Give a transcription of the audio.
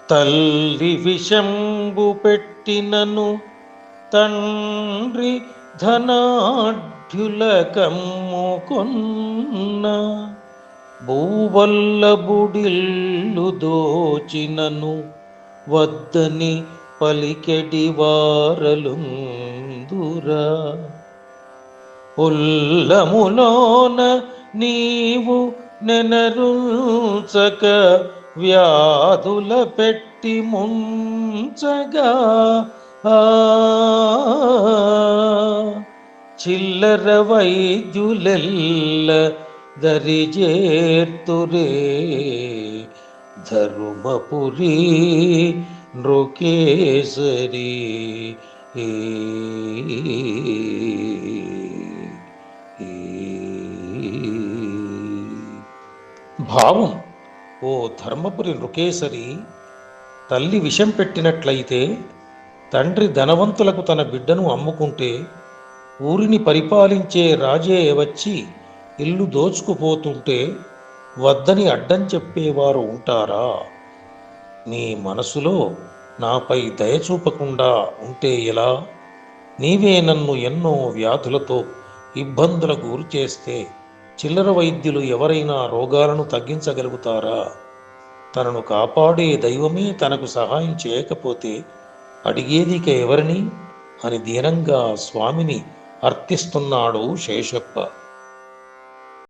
తల్లి విషంబు పెట్టినను తండ్రి ధనాఢ్యుల కమ్ముకొన్న భూవల్లబుడిల్లు దోచినను వద్దని పలికెడి వారలుందురా. ఉల్లములోన నీవు నెనరుచక వ్యాధుల పెట్టి ముంచగా చిల్లర వైద్యులెల్ల దరిజేర్తురే ధర్మపురి నృకేసరి. భావం: ఓ ధర్మపురి నృకేసరి, తల్లి విషం పెట్టినట్లయితే తండ్రి ధనవంతులకు తన బిడ్డను అమ్ముకుంటే ఊరిని పరిపాలించే రాజే వచ్చి ఇల్లు దోచుకుపోతుంటే వద్దని అడ్డం చెప్పేవారు ఉంటారా? నీ మనసులో నాపై దయచూపకుండా ఉంటే ఎలా? నీవే నన్ను ఎన్నో వ్యాధులతో ఇబ్బందులకు గురి చేస్తే చిల్లర వైద్యులు ఎవరైనా రోగాలను తగ్గించగలుగుతారా? తనను కాపాడే దైవమే తనకు సహాయం చేయకపోతే అడిగేదిక ఎవరిని అని దీనంగా స్వామిని అర్థిస్తున్నాడు శేషప్ప.